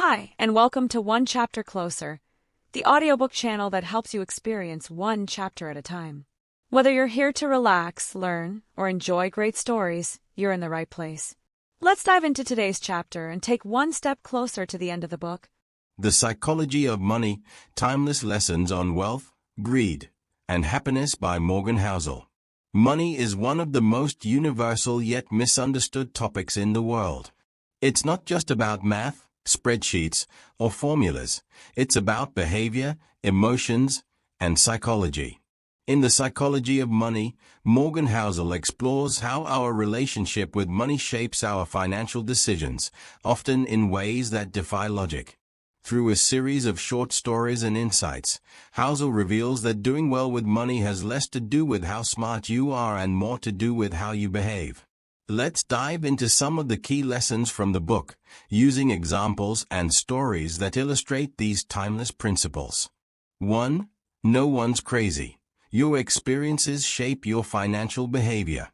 Hi, and welcome to One Chapter Closer, the audiobook channel that helps you experience one chapter at a time. Whether you're here to relax, learn, or enjoy great stories, you're in the right place. Let's dive into today's chapter and take one step closer to the end of the book. The Psychology of Money, Timeless Lessons on Wealth, Greed, and Happiness by Morgan Housel. Money is one of the most universal yet misunderstood topics in the world. It's not just about math, spreadsheets, or formulas. It's about behavior, emotions, and psychology. In The Psychology of Money, Morgan Housel explores how our relationship with money shapes our financial decisions, often in ways that defy logic. Through a series of short stories and insights, Housel reveals that doing well with money has less to do with how smart you are and more to do with how you behave. Let's dive into some of the key lessons from the book, using examples and stories that illustrate these timeless principles. 1. No one's crazy. Your experiences shape your financial behavior.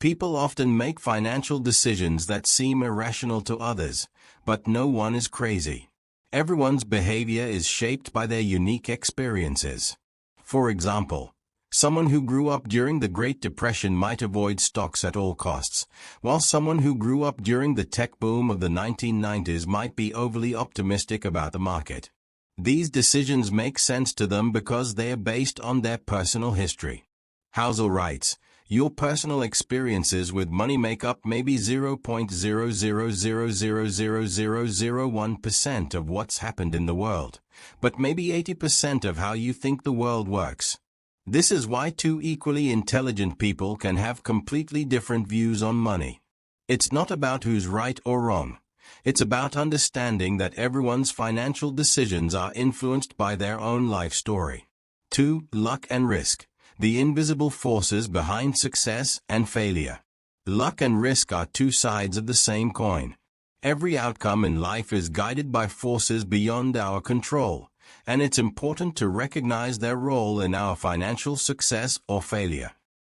People often make financial decisions that seem irrational to others, but no one is crazy. Everyone's behavior is shaped by their unique experiences. For example, someone who grew up during the Great Depression might avoid stocks at all costs, while someone who grew up during the tech boom of the 1990s might be overly optimistic about the market. These decisions make sense to them because they are based on their personal history. Housel writes, your personal experiences with money make up maybe 0.000000001% of what's happened in the world, but maybe 80% of how you think the world works. This is why two equally intelligent people can have completely different views on money. It's not about who's right or wrong. It's about understanding that everyone's financial decisions are influenced by their own life story. 2. Luck and risk. The invisible forces behind success and failure. Luck and risk are two sides of the same coin. Every outcome in life is guided by forces beyond our control, and it's important to recognize their role in our financial success or failure.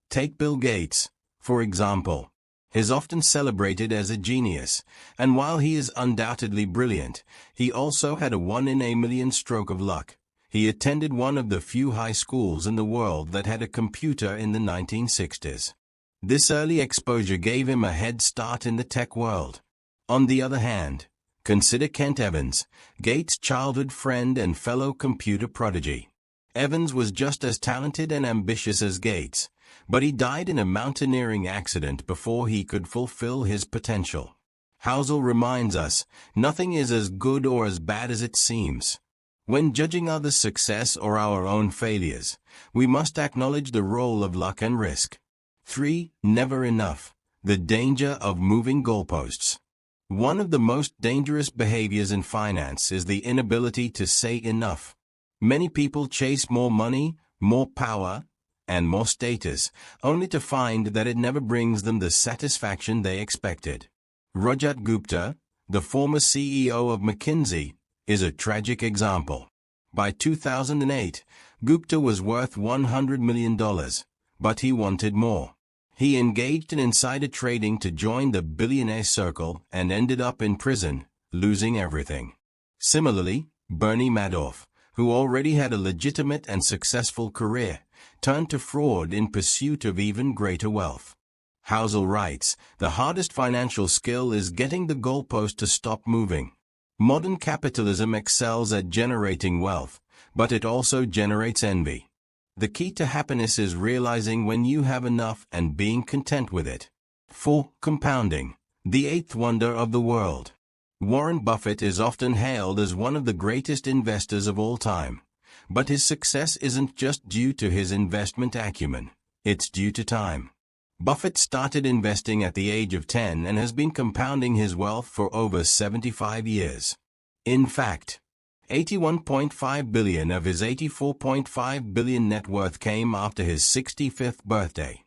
Take Bill Gates, for example. He's often celebrated as a genius, and while he is undoubtedly brilliant, he also had a 1 in a million stroke of luck. He attended one of the few high schools in the world that had a computer in the 1960s. This early exposure gave him a head start in the tech world. On the other hand, consider Kent Evans, Gates' childhood friend and fellow computer prodigy. Evans was just as talented and ambitious as Gates, but he died in a mountaineering accident before he could fulfill his potential. Housel reminds us, nothing is as good or as bad as it seems. When judging others' success or our own failures, we must acknowledge the role of luck and risk. 3. Never enough. The danger of moving goalposts. One of the most dangerous behaviors in finance is the inability to say enough. Many people chase more money, more power, and more status, only to find that it never brings them the satisfaction they expected. Rajat Gupta, the former CEO of McKinsey, is a tragic example. By 2008, Gupta was worth $100 million, but he wanted more. He engaged in insider trading to join the billionaire circle and ended up in prison, losing everything. Similarly, Bernie Madoff, who already had a legitimate and successful career, turned to fraud in pursuit of even greater wealth. Housel writes, the hardest financial skill is getting the goalpost to stop moving. Modern capitalism excels at generating wealth, but it also generates envy. The key to happiness is realizing when you have enough and being content with it. 4. Compounding, the eighth wonder of the world. Warren Buffett is often hailed as one of the greatest investors of all time, but his success isn't just due to his investment acumen, it's due to time. Buffett started investing at the age of 10 and has been compounding his wealth for over 75 years. In fact, $81.5 billion of his $84.5 billion net worth came after his 65th birthday.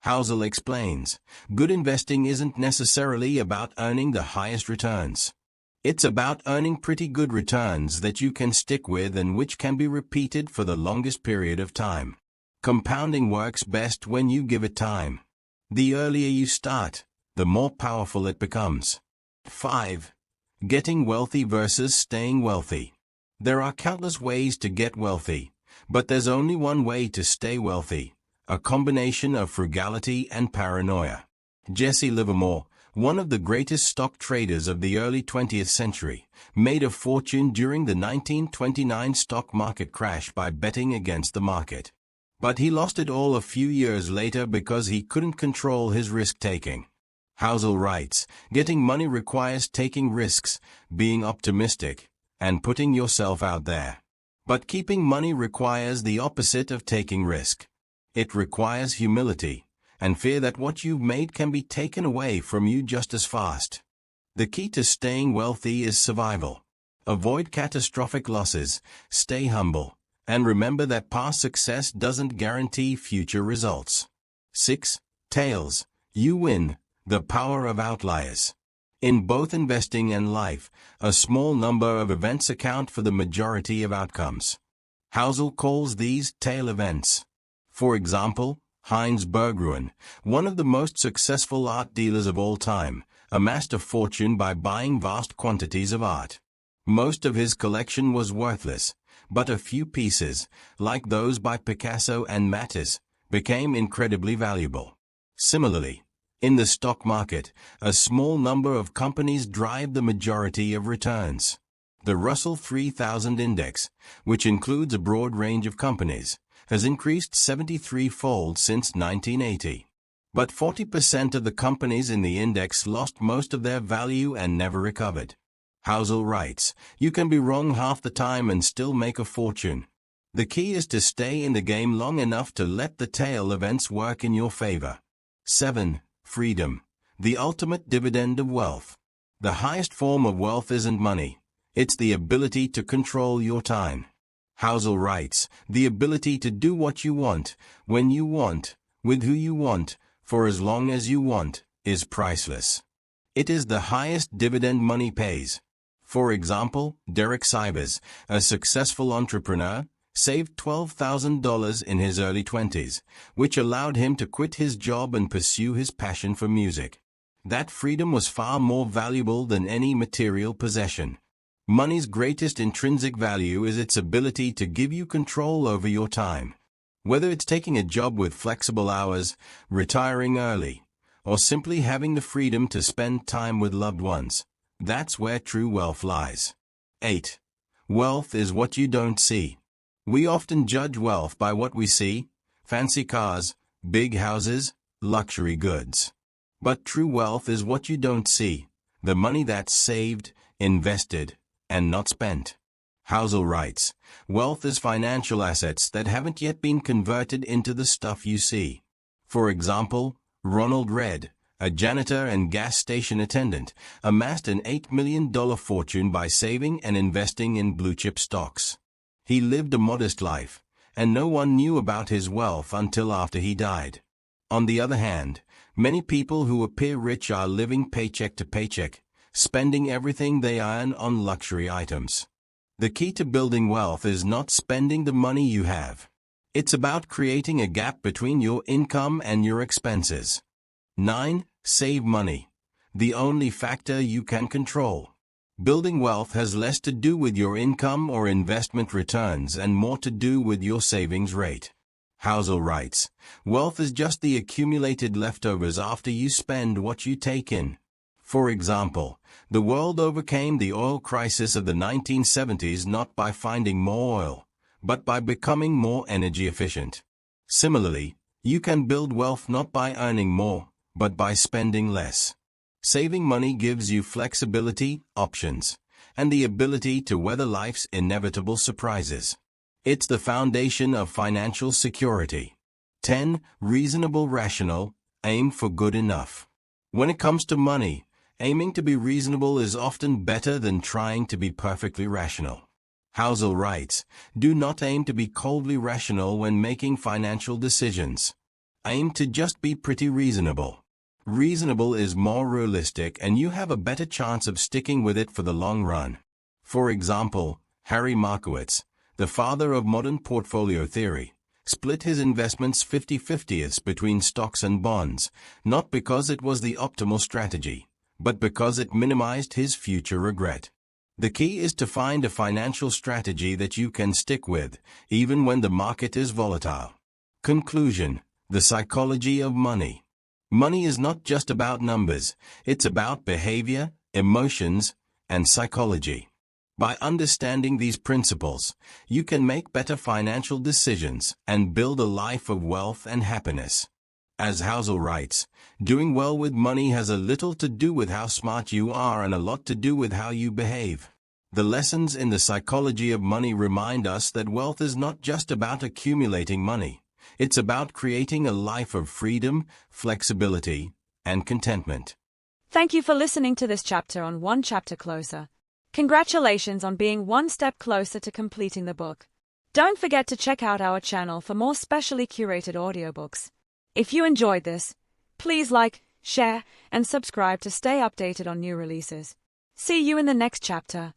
Housel explains, good investing isn't necessarily about earning the highest returns. It's about earning pretty good returns that you can stick with and which can be repeated for the longest period of time. Compounding works best when you give it time. The earlier you start, the more powerful it becomes. 5. Getting wealthy versus staying wealthy. There are countless ways to get wealthy, but there's only one way to stay wealthy, a combination of frugality and paranoia. Jesse Livermore, one of the greatest stock traders of the early 20th century, made a fortune during the 1929 stock market crash by betting against the market. But he lost it all a few years later because he couldn't control his risk-taking. Housel writes, getting money requires taking risks, being optimistic, and putting yourself out there. But keeping money requires the opposite of taking risk. It requires humility, and fear that what you've made can be taken away from you just as fast. The key to staying wealthy is survival. Avoid catastrophic losses, stay humble, and remember that past success doesn't guarantee future results. 6. Tails. You win. The power of outliers. In both investing and life, a small number of events account for the majority of outcomes. Housel calls these tail events. For example, Heinz Berggruen, one of the most successful art dealers of all time, amassed a fortune by buying vast quantities of art. Most of his collection was worthless, but a few pieces, like those by Picasso and Matisse, became incredibly valuable. Similarly, in the stock market, a small number of companies drive the majority of returns. The Russell 3000 Index, which includes a broad range of companies, has increased 73-fold since 1980. But 40% of the companies in the index lost most of their value and never recovered. Housel writes, you can be wrong half the time and still make a fortune. The key is to stay in the game long enough to let the tail events work in your favor. 7. Freedom. The ultimate dividend of wealth. The highest form of wealth isn't money. It's the ability to control your time. Housel writes, the ability to do what you want, when you want, with who you want, for as long as you want, is priceless. It is the highest dividend money pays. For example, Derek Sivers, a successful entrepreneur, saved $12,000 in his early 20s, which allowed him to quit his job and pursue his passion for music. That freedom was far more valuable than any material possession. Money's greatest intrinsic value is its ability to give you control over your time. Whether it's taking a job with flexible hours, retiring early, or simply having the freedom to spend time with loved ones, that's where true wealth lies. 8. Wealth is what you don't see. We often judge wealth by what we see: fancy cars, big houses, luxury goods. But true wealth is what you don't see: the money that's saved, invested, and not spent. Housel writes, wealth is financial assets that haven't yet been converted into the stuff you see. For example, Ronald Redd, a janitor and gas station attendant, amassed an $8 million fortune by saving and investing in blue-chip stocks. He lived a modest life, and no one knew about his wealth until after he died. On the other hand, many people who appear rich are living paycheck to paycheck, spending everything they earn on luxury items. The key to building wealth is not spending the money you have. It's about creating a gap between your income and your expenses. 9. Save money. The only factor you can control. Building wealth has less to do with your income or investment returns and more to do with your savings rate. Housel writes, wealth is just the accumulated leftovers after you spend what you take in. For example, the world overcame the oil crisis of the 1970s not by finding more oil, but by becoming more energy efficient. Similarly, you can build wealth not by earning more, but by spending less. Saving money gives you flexibility, options, and the ability to weather life's inevitable surprises. It's the foundation of financial security. 10. Reasonable rational. Aim for good enough. When it comes to money, aiming to be reasonable is often better than trying to be perfectly rational. Housel writes, do not aim to be coldly rational when making financial decisions. Aim to just be pretty reasonable. Reasonable is more realistic and you have a better chance of sticking with it for the long run. For example, Harry Markowitz, the father of modern portfolio theory, split his investments 50-50 between stocks and bonds, not because it was the optimal strategy, but because it minimized his future regret. The key is to find a financial strategy that you can stick with, even when the market is volatile. Conclusion: the psychology of money. Money is not just about numbers, it's about behavior, emotions, and psychology. By understanding these principles, you can make better financial decisions and build a life of wealth and happiness. As Housel writes, doing well with money has a little to do with how smart you are and a lot to do with how you behave. The lessons in the psychology of money remind us that wealth is not just about accumulating money. It's about creating a life of freedom, flexibility, and contentment. Thank you for listening to this chapter on One Chapter Closer. Congratulations on being one step closer to completing the book. Don't forget to check out our channel for more specially curated audiobooks. If you enjoyed this, please like, share, and subscribe to stay updated on new releases. See you in the next chapter.